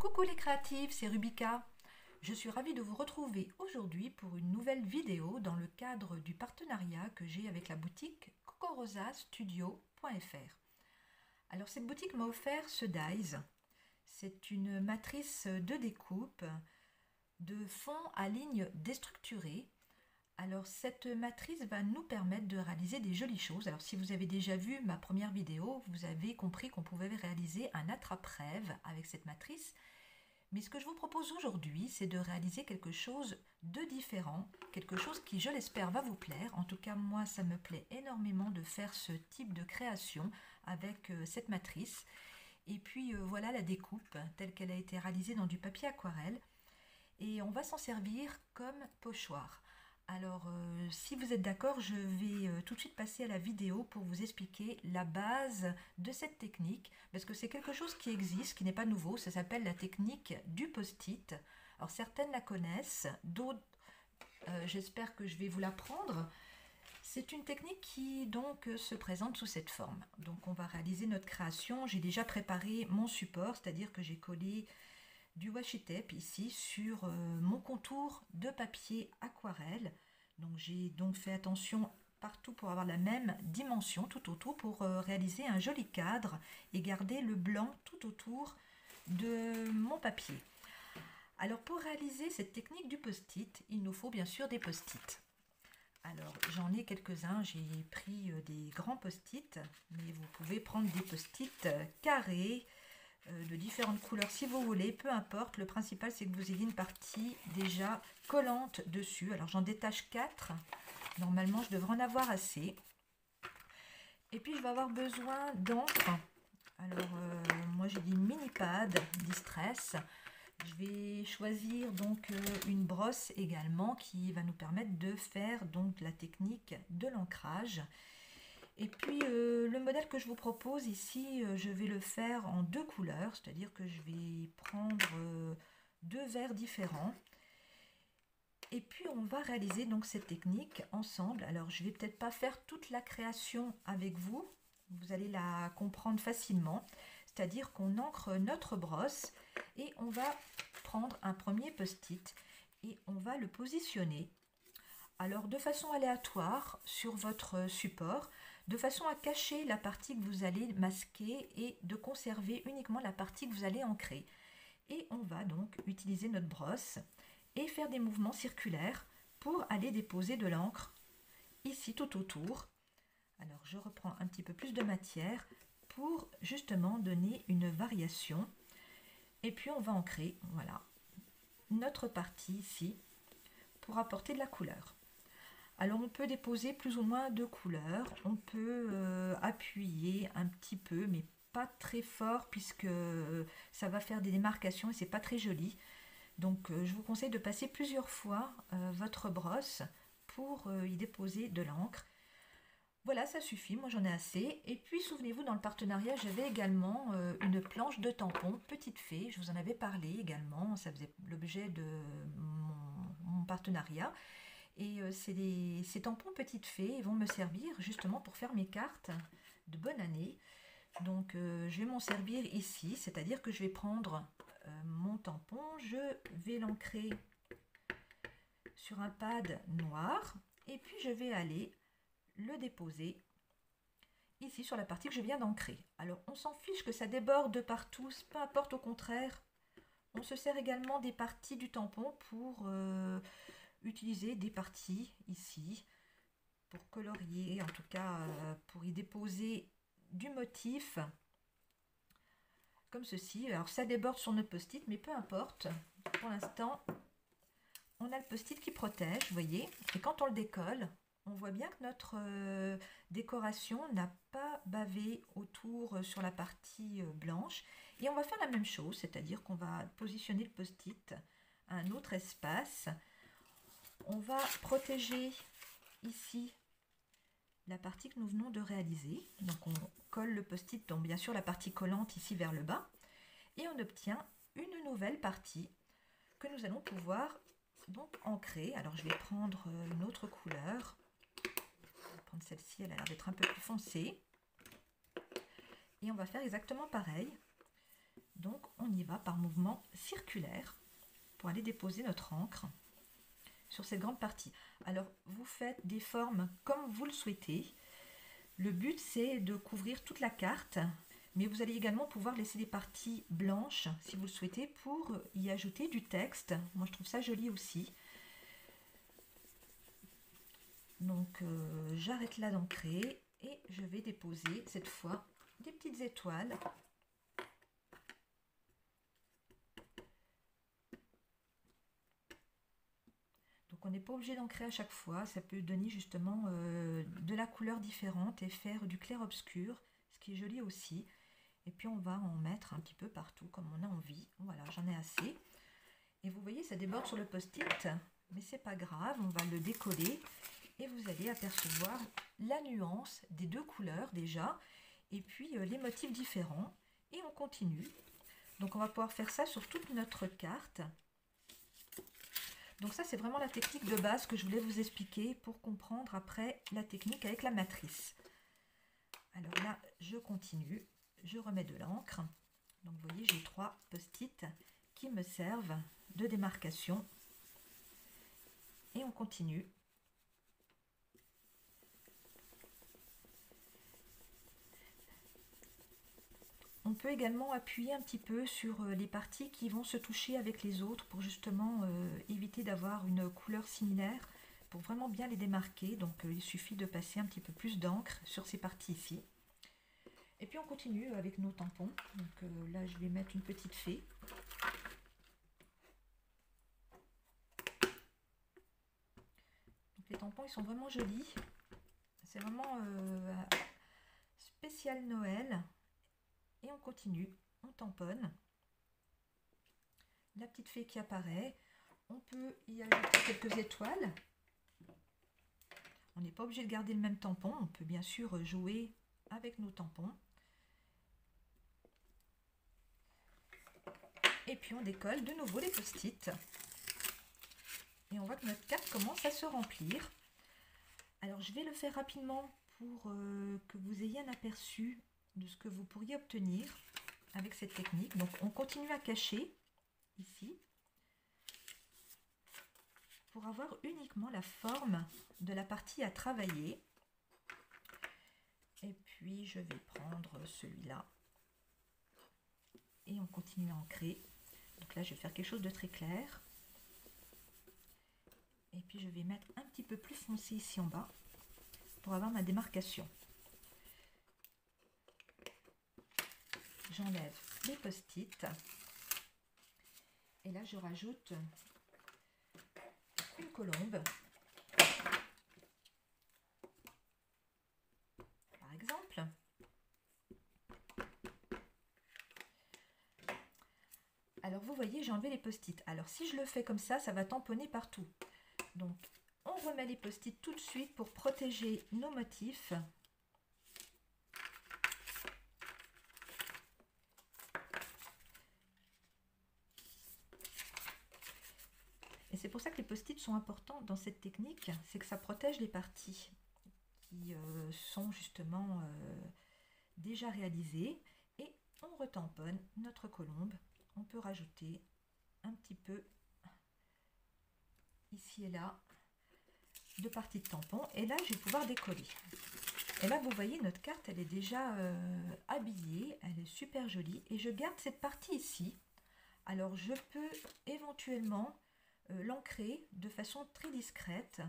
Coucou les créatifs, c'est Rubika. Je suis ravie de vous retrouver aujourd'hui pour une nouvelle vidéo dans le cadre du partenariat que j'ai avec la boutique cocorosastudio.fr. Alors cette boutique m'a offert ce dies. C'est une matrice de découpe de fond à lignes déstructurées. Alors cette matrice va nous permettre de réaliser des jolies choses. Alors si vous avez déjà vu ma première vidéo, vous avez compris qu'on pouvait réaliser un attrape-rêve avec cette matrice. Mais ce que je vous propose aujourd'hui, c'est de réaliser quelque chose de différent, quelque chose qui, je l'espère, va vous plaire. En tout cas, moi, ça me plaît énormément de faire ce type de création avec cette matrice. Et puis voilà la découpe telle qu'elle a été réalisée dans du papier aquarelle. Et on va s'en servir comme pochoir. Alors, si vous êtes d'accord, je vais tout de suite passer à la vidéo pour vous expliquer la base de cette technique, parce que c'est quelque chose qui existe, qui n'est pas nouveau, ça s'appelle la technique du post-it. Alors, certaines la connaissent, d'autres, j'espère que je vais vous l'apprendre. C'est une technique qui donc se présente sous cette forme. Donc, on va réaliser notre création. J'ai déjà préparé mon support, c'est-à-dire que j'ai collé du washi tape ici sur mon contour de papier aquarelle. Donc j'ai donc fait attention partout pour avoir la même dimension tout autour pour réaliser un joli cadre et garder le blanc tout autour de mon papier. Alors pour réaliser cette technique du post-it, il nous faut bien sûr des post-it. Alors j'en ai quelques-uns, j'ai pris des grands post-it, mais vous pouvez prendre des post-it carrés, de différentes couleurs si vous voulez, peu importe. Le principal c'est que vous ayez une partie déjà collante dessus. Alors j'en détache 4, normalement je devrais en avoir assez. Et puis je vais avoir besoin d'encre. Alors moi j'ai des mini pads Distress. Je vais choisir donc une brosse également qui va nous permettre de faire donc la technique de l'ancrage. Et puis le modèle que je vous propose ici, je vais le faire en 2 couleurs, c'est-à-dire que je vais prendre 2 verres différents. Et puis on va réaliser donc cette technique ensemble. Alors je vais peut-être pas faire toute la création avec vous, vous allez la comprendre facilement. C'est-à-dire qu'on ancre notre brosse et on va prendre un premier post-it et on va le positionner. Alors de façon aléatoire sur votre support, de façon à cacher la partie que vous allez masquer et de conserver uniquement la partie que vous allez ancrer. Et on va donc utiliser notre brosse et faire des mouvements circulaires pour aller déposer de l'encre ici tout autour. Alors je reprends un petit peu plus de matière pour justement donner une variation. Et puis on va ancrer, voilà, notre partie ici pour apporter de la couleur. Alors on peut déposer plus ou moins de couleurs, on peut appuyer un petit peu mais pas très fort puisque ça va faire des démarcations et c'est pas très joli. Donc je vous conseille de passer plusieurs fois votre brosse pour y déposer de l'encre. Voilà, ça suffit, moi j'en ai assez. Et puis souvenez-vous, dans le partenariat, j'avais également une planche de tampons Petite Fée, je vous en avais parlé également, ça faisait l'objet de mon partenariat. Et ces tampons Petite Fée, ils vont me servir justement pour faire mes cartes de bonne année. Donc je vais m'en servir ici, c'est-à-dire que je vais prendre mon tampon, je vais l'ancrer sur un pad noir et puis je vais aller le déposer ici sur la partie que je viens d'ancrer. Alors on s'en fiche que ça déborde partout, peu importe, au contraire. On se sert également des parties du tampon pour utiliser des parties ici pour colorier, en tout cas pour y déposer du motif comme ceci. Alors ça déborde sur notre post-it, mais peu importe. Pour l'instant, on a le post-it qui protège, vous voyez. Et quand on le décolle, on voit bien que notre décoration n'a pas bavé autour sur la partie blanche. Et on va faire la même chose, c'est-à-dire qu'on va positionner le post-it à un autre espace. On va protéger ici la partie que nous venons de réaliser. Donc on colle le post-it, donc bien sûr la partie collante ici vers le bas. Et on obtient une nouvelle partie que nous allons pouvoir donc ancrer. Alors je vais prendre une autre couleur. Je vais prendre celle-ci, elle a l'air d'être un peu plus foncée. Et on va faire exactement pareil. Donc on y y va par mouvement circulaire pour aller déposer notre encre sur cette grande partie. Alors, vous faites des formes comme vous le souhaitez. Le but, c'est de couvrir toute la carte, mais vous allez également pouvoir laisser des parties blanches, si vous le souhaitez, pour y ajouter du texte. Moi, je trouve ça joli aussi. Donc, j'arrête là d'ancrer et je vais déposer, cette fois, des petites étoiles. Donc on n'est pas obligé d'ancrer à chaque fois, ça peut donner justement de la couleur différente et faire du clair-obscur, ce qui est joli aussi. Et puis on va en mettre un petit peu partout comme on a envie. Voilà, j'en ai assez. Et vous voyez, ça déborde sur le post-it, mais c'est pas grave, on va le décoller et vous allez apercevoir la nuance des deux couleurs déjà, et puis les motifs différents. Et on continue. Donc on va pouvoir faire ça sur toute notre carte. Donc ça, c'est vraiment la technique de base que je voulais vous expliquer pour comprendre après la technique avec la matrice. Alors là, je continue, je remets de l'encre. Donc vous voyez, j'ai 3 post-it qui me servent de démarcation. Et on continue. On peut également appuyer un petit peu sur les parties qui vont se toucher avec les autres pour justement éviter d'avoir une couleur similaire, pour vraiment bien les démarquer. Donc il suffit de passer un petit peu plus d'encre sur ces parties ici. Et puis on continue avec nos tampons. Donc là je vais mettre une petite fée. Donc les tampons ils sont vraiment jolis. C'est vraiment spécial Noël. Et on continue, on tamponne. La petite fée qui apparaît. On peut y ajouter quelques étoiles. On n'est pas obligé de garder le même tampon. On peut bien sûr jouer avec nos tampons. Et puis on décolle de nouveau les post-it. Et on voit que notre carte commence à se remplir. Alors je vais le faire rapidement pour que vous ayez un aperçu de ce que vous pourriez obtenir avec cette technique. Donc on continue à cacher ici pour avoir uniquement la forme de la partie à travailler. Et puis je vais prendre celui-là et on continue à ancrer. Donc là je vais faire quelque chose de très clair. Et puis je vais mettre un petit peu plus foncé ici en bas pour avoir ma démarcation. J'enlève les post-it et là je rajoute une colombe par exemple. Alors vous voyez, j'ai enlevé les post-it. Alors si je le fais comme ça, ça va tamponner partout. Donc on remet les post-it tout de suite pour protéger nos motifs. Et c'est pour ça que les post-it sont importants dans cette technique, c'est que ça protège les parties qui sont justement déjà réalisées. Et on retamponne notre colombe. On peut rajouter un petit peu ici et là de parties de tampon. Et là, je vais pouvoir décoller. Et là, vous voyez, notre carte, elle est déjà habillée. Elle est super jolie. Et je garde cette partie ici. Alors, je peux éventuellement l'ancrer de façon très discrète.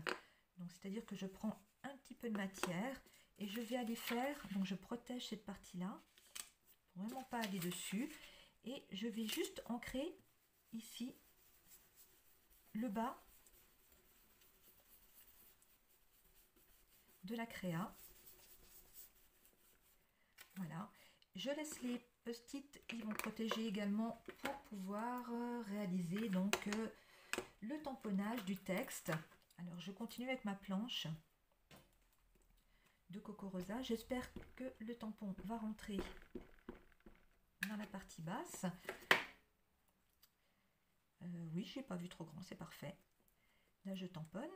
Donc, c'est-à-dire que je prends un petit peu de matière et je vais aller faire, donc je protège cette partie-là, pour vraiment pas aller dessus. Et je vais juste ancrer ici le bas de la créa. Voilà. Je laisse les post-it, ils vont protéger également pour pouvoir réaliser donc le tamponnage du texte. Alors je continue avec ma planche de Coco Rosa. J'espère que le tampon va rentrer dans la partie basse. Oui, je n'ai pas vu trop grand, c'est parfait. Là je tamponne.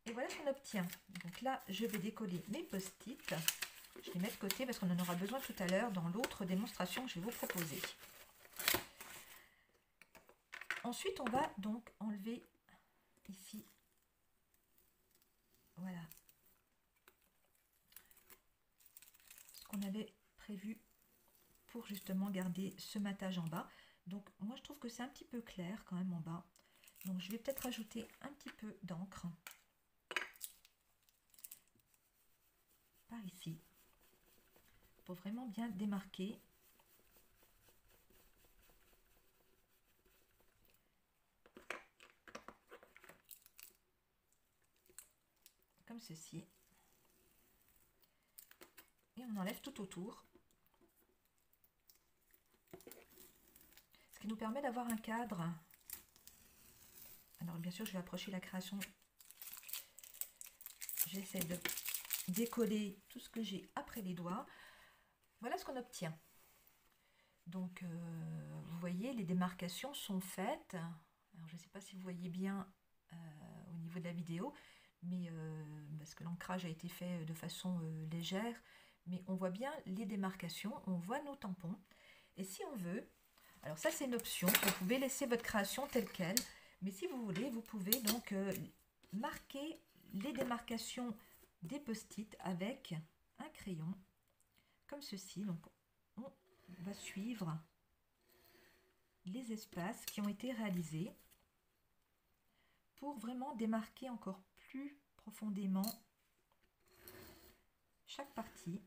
Et voilà ce qu'on obtient. Donc là, je vais décoller mes post-it. Je les mets de côté parce qu'on en aura besoin tout à l'heure dans l'autre démonstration que je vais vous proposer. Ensuite, on va donc enlever ici, voilà, ce qu'on avait prévu pour justement garder ce matage en bas. Donc moi je trouve que c'est un petit peu clair quand même en bas. Donc je vais peut-être rajouter un petit peu d'encre par ici pour vraiment bien démarquer. Comme ceci. Et on enlève tout autour. Ce qui nous permet d'avoir un cadre. Alors bien sûr je vais approcher la création. J'essaie de décoller tout ce que j'ai après les doigts. Voilà ce qu'on obtient. Donc vous voyez, les démarcations sont faites. Alors je ne sais pas si vous voyez bien au niveau de la vidéo, mais parce que l'ancrage a été fait de façon légère, mais on voit bien les démarcations, on voit nos tampons. Et si on veut, alors ça c'est une option, vous pouvez laisser votre création telle qu'elle, mais si vous voulez, vous pouvez donc marquer les démarcations des post-it avec un crayon, comme ceci. Donc on va suivre les espaces qui ont été réalisés pour vraiment démarquer encore plus profondément chaque partie.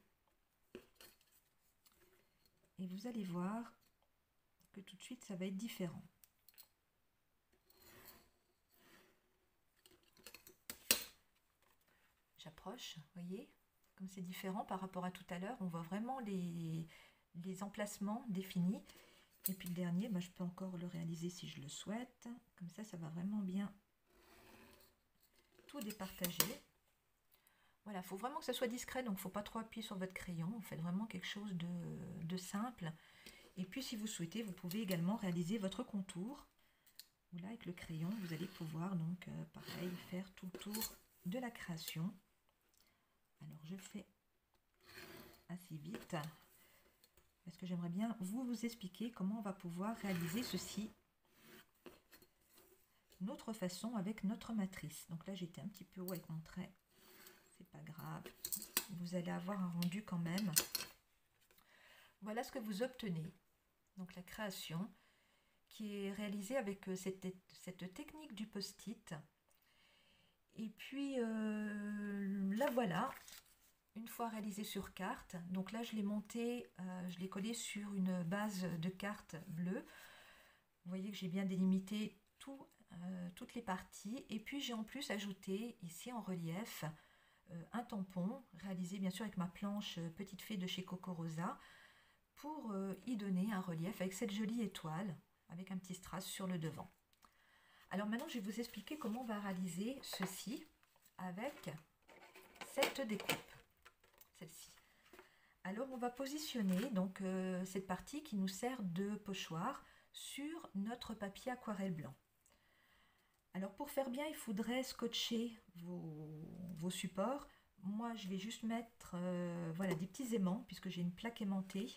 Et vous allez voir que tout de suite ça va être différent. J'approche, vous voyez, comme c'est différent par rapport à tout à l'heure, on voit vraiment les emplacements définis. Et puis le dernier, je peux encore le réaliser si je le souhaite. Comme ça, ça va vraiment bien tout départager. Voilà, il faut vraiment que ça soit discret, donc il ne faut pas trop appuyer sur votre crayon. Vous faites vraiment quelque chose de simple. Et puis si vous souhaitez, vous pouvez également réaliser votre contour. Où là, avec le crayon, vous allez pouvoir donc pareil, faire tout le tour de la création. Alors je fais assez vite parce que j'aimerais bien vous expliquer comment on va pouvoir réaliser ceci notre façon avec notre matrice. Donc là j'étais un petit peu haut avec mon trait, c'est pas grave, vous allez avoir un rendu quand même. Voilà ce que vous obtenez, donc la création qui est réalisée avec cette technique du post-it. Et puis là voilà, une fois réalisé sur carte. Donc là je l'ai monté, je l'ai collé sur une base de carte bleue. Vous voyez que j'ai bien délimité toutes les parties. Et puis j'ai en plus ajouté ici en relief un tampon réalisé bien sûr avec ma planche Petite Fée de chez Coco Rosa pour y donner un relief avec cette jolie étoile avec un petit strass sur le devant. Alors maintenant je vais vous expliquer comment on va réaliser ceci avec cette découpe. Celle-ci. Alors on va positionner donc cette partie qui nous sert de pochoir sur notre papier aquarelle blanc. Alors pour faire bien, il faudrait scotcher vos supports. Moi je vais juste mettre voilà, des petits aimants puisque j'ai une plaque aimantée.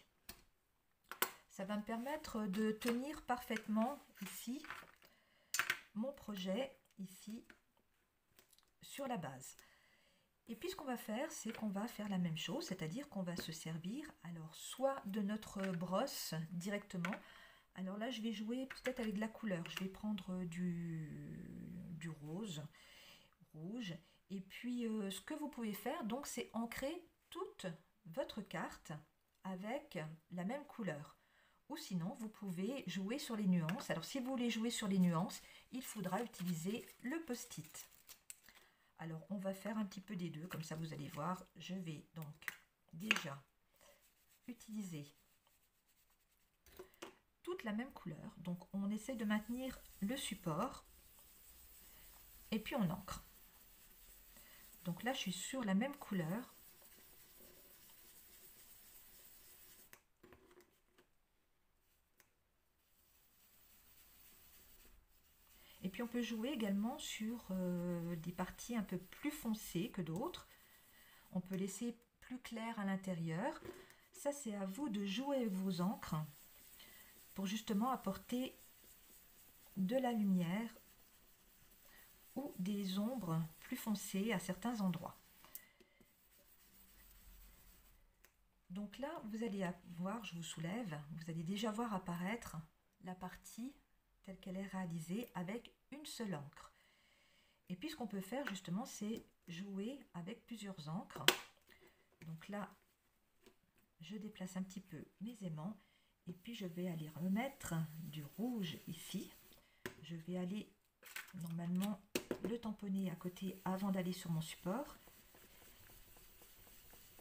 Ça va me permettre de tenir parfaitement ici mon projet ici sur la base. Et puis ce qu'on va faire, c'est qu'on va faire la même chose, c'est-à-dire qu'on va se servir alors soit de notre brosse directement. Alors là je vais jouer peut-être avec de la couleur, je vais prendre du rose, rouge. Et puis ce que vous pouvez faire donc c'est ancrer toute votre carte avec la même couleur. Ou sinon vous pouvez jouer sur les nuances. Alors si vous voulez jouer sur les nuances, il faudra utiliser le post-it. Alors on va faire un petit peu des deux, comme ça vous allez voir. Je vais donc déjà utiliser toute la même couleur. Donc on essaie de maintenir le support et puis on encre. Donc là je suis sur la même couleur. Et puis on peut jouer également sur des parties un peu plus foncées que d'autres. On peut laisser plus clair à l'intérieur. Ça, c'est à vous de jouer avec vos encres pour justement apporter de la lumière ou des ombres plus foncées à certains endroits. Donc là, vous allez voir, je vous soulève, vous allez déjà voir apparaître la partie telle qu'elle est réalisée avec une seule encre. Et puis ce qu'on peut faire justement, c'est jouer avec plusieurs encres. Donc là, je déplace un petit peu mes aimants et puis je vais aller remettre du rouge ici. Je vais aller normalement le tamponner à côté avant d'aller sur mon support.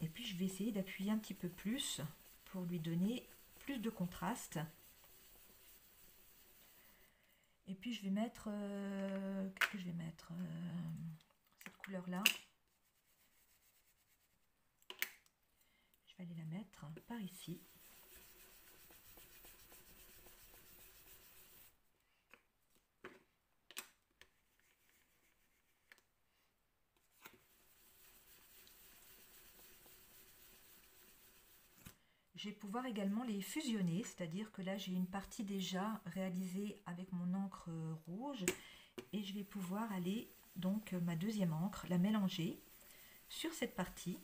Et puis je vais essayer d'appuyer un petit peu plus pour lui donner plus de contraste. Et puis je vais mettre, qu'est-ce que je vais mettre, cette couleur là. Je vais aller la mettre par ici. Je vais pouvoir également les fusionner, c'est-à-dire que là j'ai une partie déjà réalisée avec mon encre rouge et je vais pouvoir aller, donc ma deuxième encre, la mélanger sur cette partie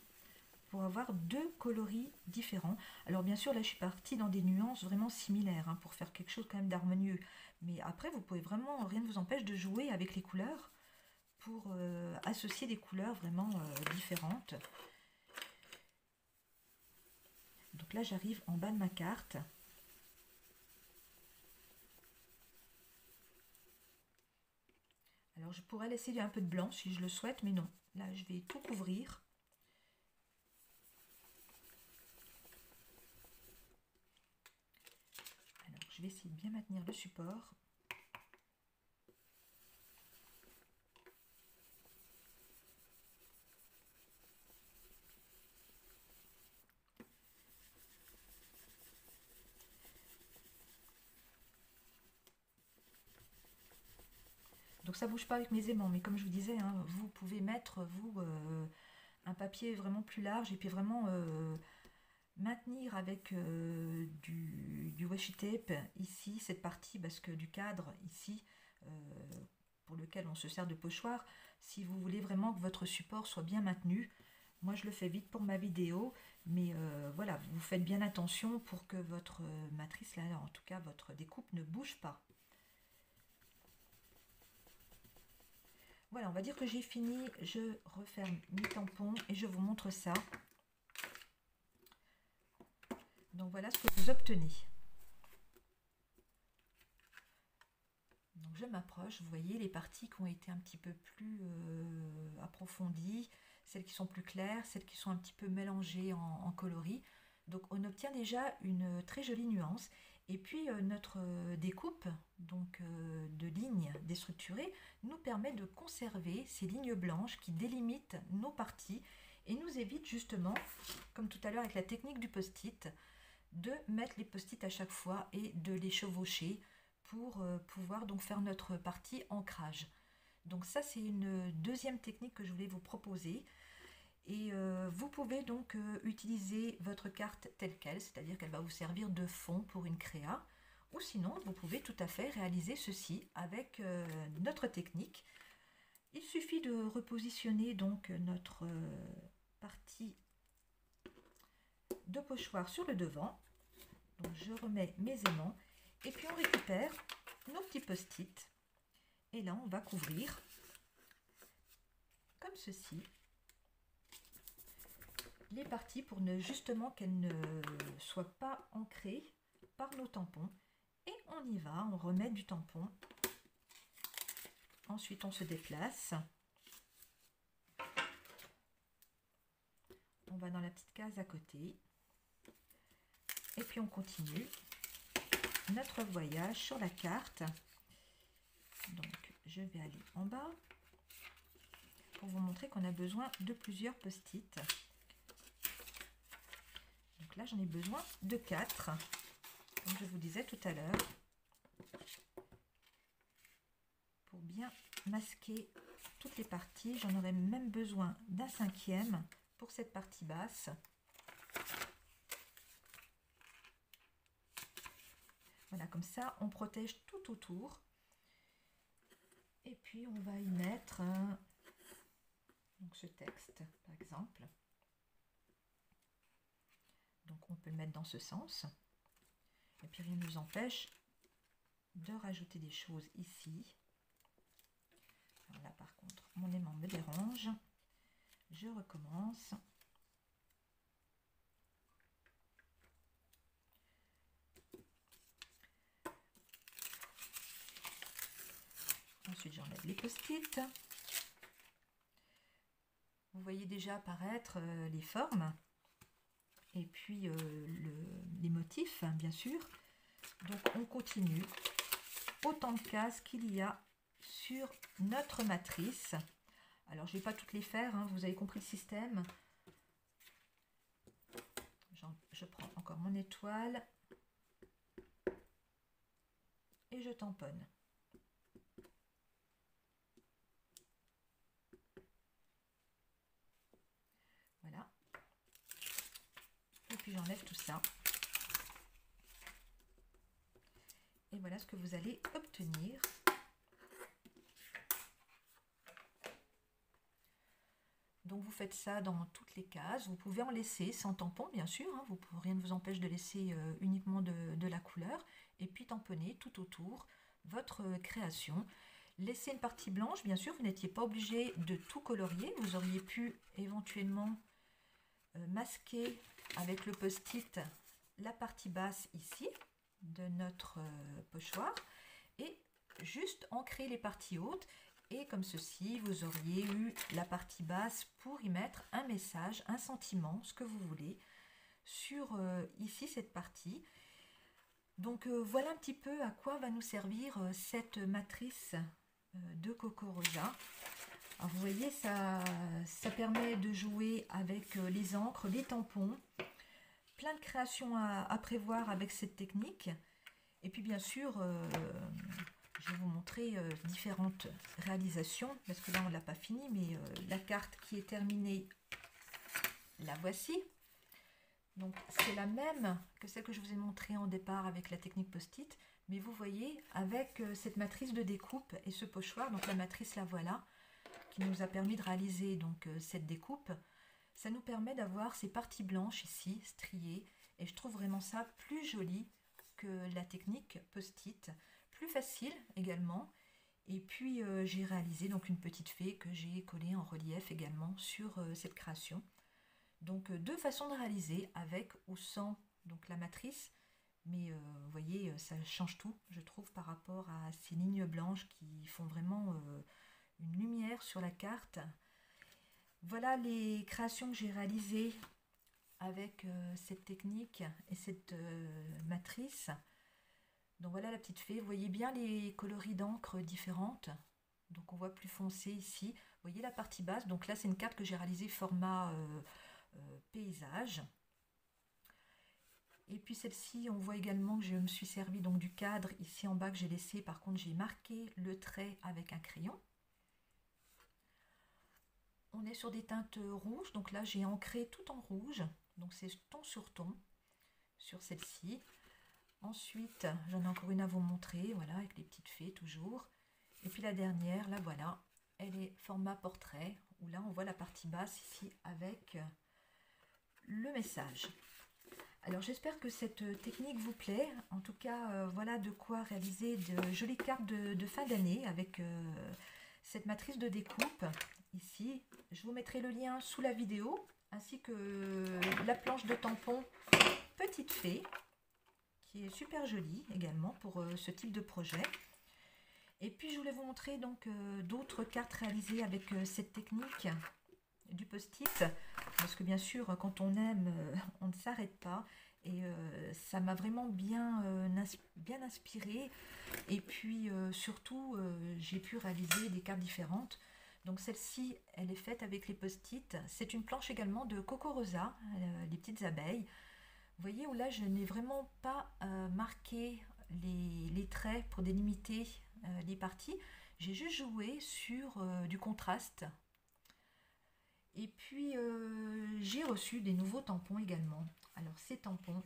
pour avoir deux coloris différents. Alors bien sûr là je suis partie dans des nuances vraiment similaires pour faire quelque chose quand même d'harmonieux, mais après vous pouvez vraiment, rien ne vous empêche de jouer avec les couleurs pour associer des couleurs vraiment différentes. Donc là, j'arrive en bas de ma carte. Alors, je pourrais laisser un peu de blanc si je le souhaite, mais non. Là, je vais tout couvrir. Alors, je vais essayer de bien maintenir le support. Donc ça bouge pas avec mes aimants, mais comme je vous disais, vous pouvez mettre un papier vraiment plus large et puis vraiment maintenir avec du washi tape ici, cette partie, parce que du cadre ici, pour lequel on se sert de pochoir, si vous voulez vraiment que votre support soit bien maintenu. Moi je le fais vite pour ma vidéo, mais voilà, vous faites bien attention pour que votre matrice, là, en tout cas votre découpe, ne bouge pas. Voilà, on va dire que j'ai fini, je referme mes tampons et je vous montre ça. Donc voilà ce que vous obtenez. Donc je m'approche, vous voyez les parties qui ont été un petit peu plus approfondies, celles qui sont plus claires, celles qui sont un petit peu mélangées en coloris. Donc on obtient déjà une très jolie nuance. Et puis notre découpe donc, de lignes déstructurées nous permet de conserver ces lignes blanches qui délimitent nos parties et nous évite justement, comme tout à l'heure avec la technique du post-it, de mettre les post-it à chaque fois et de les chevaucher pour pouvoir donc faire notre partie ancrage. Donc ça c'est une deuxième technique que je voulais vous proposer. Et vous pouvez donc utiliser votre carte telle qu'elle, c'est-à-dire qu'elle va vous servir de fond pour une créa. Ou sinon, vous pouvez tout à fait réaliser ceci avec notre technique. Il suffit de repositionner donc notre partie de pochoir sur le devant. Donc je remets mes aimants et puis on récupère nos petits post-it. Et là, on va couvrir comme ceci les parties pour ne justement qu'elles ne soient pas ancrées par nos tampons. Et on y va, on remet du tampon. Ensuite, on se déplace. On va dans la petite case à côté. Et puis on continue notre voyage sur la carte. Donc, je vais aller en bas pour vous montrer qu'on a besoin de plusieurs post-it. Donc là, j'en ai besoin de 4, comme je vous disais tout à l'heure, pour bien masquer toutes les parties. J'en aurais même besoin d'un 5e pour cette partie basse. Voilà, comme ça, on protège tout autour. Et puis, on va y mettre donc ce texte, par exemple. Donc, on peut le mettre dans ce sens. Et puis, rien ne nous empêche de rajouter des choses ici. Alors là, par contre, mon aimant me dérange. Je recommence. Ensuite, j'enlève les post-it. Vous voyez déjà apparaître les formes et puis les motifs, hein, bien sûr. Donc, on continue autant de cases qu'il y a sur notre matrice. Alors, je ne vais pas toutes les faire, hein, vous avez compris le système. Je prends encore mon étoile et je tamponne. Voilà. Et puis j'enlève tout ça. Et voilà ce que vous allez obtenir. Donc vous faites ça dans toutes les cases. Vous pouvez en laisser sans tampon, bien sûr. Hein, rien ne vous empêche de laisser uniquement de la couleur. Et puis tamponner tout autour votre création. Laissez une partie blanche, bien sûr. Vous n'étiez pas obligé de tout colorier. Vous auriez pu éventuellement masquer avec le post-it la partie basse ici de notre pochoir et juste ancrer les parties hautes. Et comme ceci, vous auriez eu la partie basse pour y mettre un message, un sentiment, ce que vous voulez, sur ici cette partie. Donc voilà un petit peu à quoi va nous servir cette matrice de Coco Rosa. Alors, vous voyez, ça permet de jouer avec les encres, les tampons, plein de créations à prévoir avec cette technique. Et puis bien sûr, je vais vous montrer différentes réalisations, parce que là on ne l'a pas fini, mais la carte qui est terminée, la voici. Donc c'est la même que celle que je vous ai montrée en départ avec la technique post-it, mais vous voyez avec cette matrice de découpe et ce pochoir, donc la matrice la voilà, qui nous a permis de réaliser donc cette découpe. Ça nous permet d'avoir ces parties blanches ici, striées, et je trouve vraiment ça plus joli que la technique post-it, plus facile également. Et puis j'ai réalisé donc une petite fée que j'ai collée en relief également sur cette création. Donc deux façons de réaliser, avec ou sans donc la matrice, mais vous voyez, ça change tout, je trouve, par rapport à ces lignes blanches qui font vraiment une lumière sur la carte. Voilà les créations que j'ai réalisées avec cette technique et cette matrice. Donc voilà la petite fée. Vous voyez bien les coloris d'encre différentes. Donc on voit plus foncé ici. Vous voyez la partie basse. Donc là c'est une carte que j'ai réalisée format paysage. Et puis celle-ci, on voit également que je me suis servi donc du cadre ici en bas que j'ai laissé. Par contre, j'ai marqué le trait avec un crayon. On est sur des teintes rouges. Donc là, j'ai ancré tout en rouge. Donc c'est ton sur ton sur celle-ci. Ensuite, j'en ai encore une à vous montrer. Voilà, avec les petites fées toujours. Et puis la dernière, là voilà, elle est format portrait. Où là, on voit la partie basse ici avec le message. Alors j'espère que cette technique vous plaît. En tout cas, voilà de quoi réaliser de jolies cartes de fin d'année avec cette matrice de découpe. Ici, je vous mettrai le lien sous la vidéo, ainsi que la planche de tampon Petite Fée, qui est super jolie également pour ce type de projet. Et puis je voulais vous montrer donc d'autres cartes réalisées avec cette technique du post-it, parce que bien sûr quand on aime on ne s'arrête pas, et ça m'a vraiment bien inspiré. Et puis surtout j'ai pu réaliser des cartes différentes. Donc celle-ci elle est faite avec les post-it, c'est une planche également de Coco Rosa, les petites abeilles. Vous voyez où là je n'ai vraiment pas marqué les traits pour délimiter les parties, j'ai juste joué sur du contraste. Et puis j'ai reçu des nouveaux tampons également. Alors ces tampons,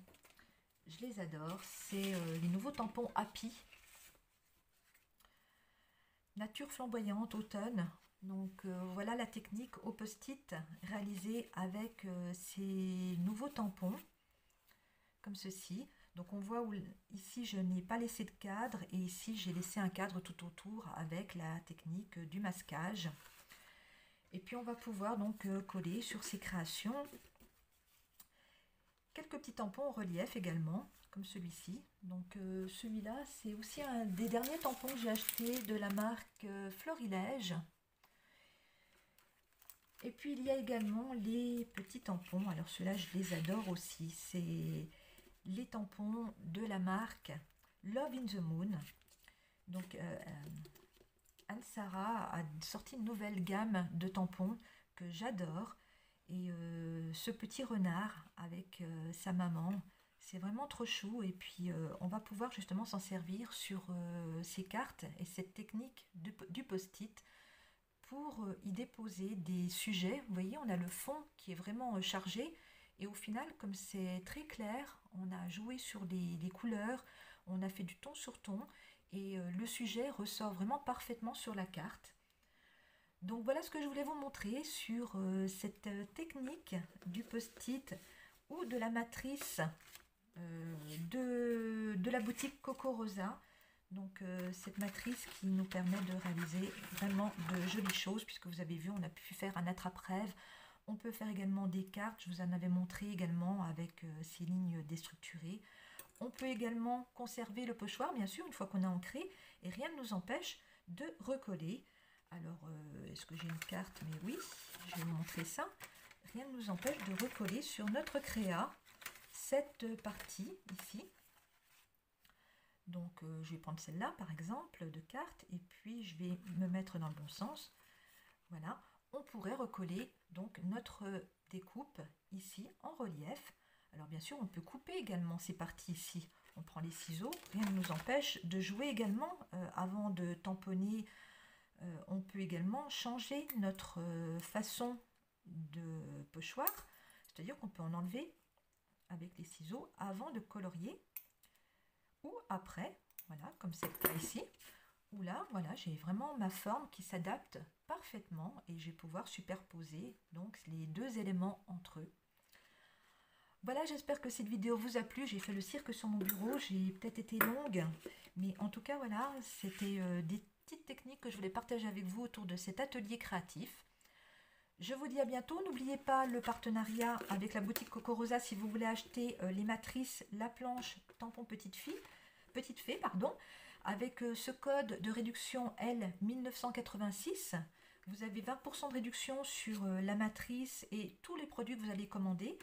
je les adore. C'est les nouveaux tampons Happy. Nature flamboyante, automne. Donc voilà la technique au post-it réalisée avec ces nouveaux tampons, comme ceci. Donc on voit où ici je n'ai pas laissé de cadre et ici j'ai laissé un cadre tout autour avec la technique du masquage. Et puis on va pouvoir donc coller sur ces créations quelques petits tampons en relief également, comme celui-ci. Donc celui-là, c'est aussi un des derniers tampons que j'ai acheté de la marque Florilège. Et puis il y a également les petits tampons. Alors ceux-là, je les adore aussi. C'est les tampons de la marque Love in the Moon. Donc Alsara a sorti une nouvelle gamme de tampons que j'adore. Et ce petit renard avec sa maman, c'est vraiment trop chou. Et puis on va pouvoir justement s'en servir sur ces cartes et cette technique du post-it pour y déposer des sujets. Vous voyez, on a le fond qui est vraiment chargé. Et au final, comme c'est très clair, on a joué sur les couleurs, on a fait du ton sur ton. Et le sujet ressort vraiment parfaitement sur la carte. Donc voilà ce que je voulais vous montrer sur cette technique du post-it ou de la matrice de la boutique Coco Rosa. Donc cette matrice qui nous permet de réaliser vraiment de jolies choses, puisque vous avez vu, on a pu faire un attrape-rêve. On peut faire également des cartes, je vous en avais montré également avec ces lignes déstructurées. On peut également conserver le pochoir, bien sûr, une fois qu'on a ancré, et rien ne nous empêche de recoller. Alors, est-ce que j'ai une carte? Mais oui, je vais vous montrer ça. Rien ne nous empêche de recoller sur notre créa cette partie ici. Donc, je vais prendre celle-là, par exemple, de carte, et puis je vais me mettre dans le bon sens. Voilà, on pourrait recoller donc notre découpe ici en relief. Alors bien sûr, on peut couper également ces parties ici. On prend les ciseaux, rien ne nous empêche de jouer également. Avant de tamponner, on peut également changer notre façon de pochoir. C'est-à-dire qu'on peut en enlever avec les ciseaux avant de colorier ou après. Voilà, comme c'est le cas ici. Où là, voilà, j'ai vraiment ma forme qui s'adapte parfaitement et je vais pouvoir superposer donc les deux éléments entre eux. Voilà, j'espère que cette vidéo vous a plu. J'ai fait le cirque sur mon bureau, j'ai peut-être été longue, mais en tout cas, voilà, c'était des petites techniques que je voulais partager avec vous autour de cet atelier créatif. Je vous dis à bientôt. N'oubliez pas le partenariat avec la boutique Coco Rosa si vous voulez acheter les matrices, la planche, tampon petite fée, pardon, avec ce code de réduction L1986. Vous avez 20% de réduction sur la matrice et tous les produits que vous allez commander.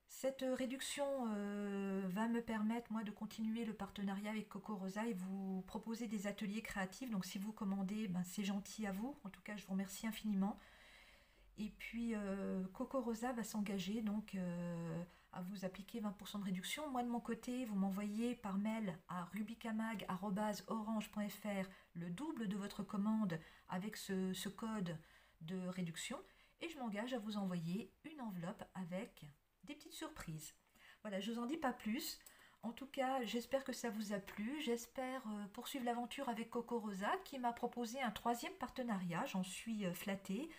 Cette réduction va me permettre, moi, de continuer le partenariat avec Coco Rosa et vous proposer des ateliers créatifs. Donc, si vous commandez, ben, c'est gentil à vous. En tout cas, je vous remercie infiniment. Et puis, Coco Rosa va s'engager donc à vous appliquer 20% de réduction. Moi, de mon côté, vous m'envoyez par mail à rubicamag@orange.fr le double de votre commande avec ce code de réduction. Et je m'engage à vous envoyer une enveloppe avec des petites surprises. Voilà, je ne vous en dis pas plus. En tout cas, j'espère que ça vous a plu. J'espère poursuivre l'aventure avec Coco Rosa qui m'a proposé un troisième partenariat. J'en suis flattée.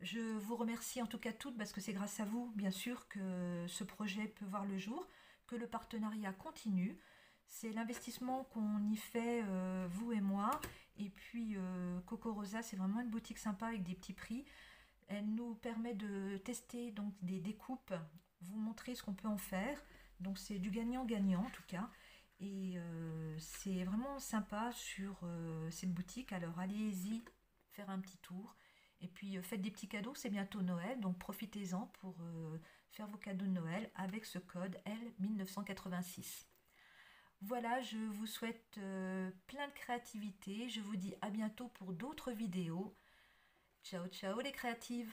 Je vous remercie en tout cas toutes parce que c'est grâce à vous, bien sûr, que ce projet peut voir le jour, que le partenariat continue. C'est l'investissement qu'on y fait, vous et moi. Et puis, Coco Rosa, c'est vraiment une boutique sympa avec des petits prix. Elle nous permet de tester donc des découpes, vous montrer ce qu'on peut en faire. Donc c'est du gagnant-gagnant en tout cas. Et c'est vraiment sympa sur cette boutique. Alors allez-y faire un petit tour. Et puis faites des petits cadeaux, c'est bientôt Noël. Donc profitez-en pour faire vos cadeaux de Noël avec ce code L1986. Voilà, je vous souhaite plein de créativité. Je vous dis à bientôt pour d'autres vidéos. Ciao, ciao les créatives!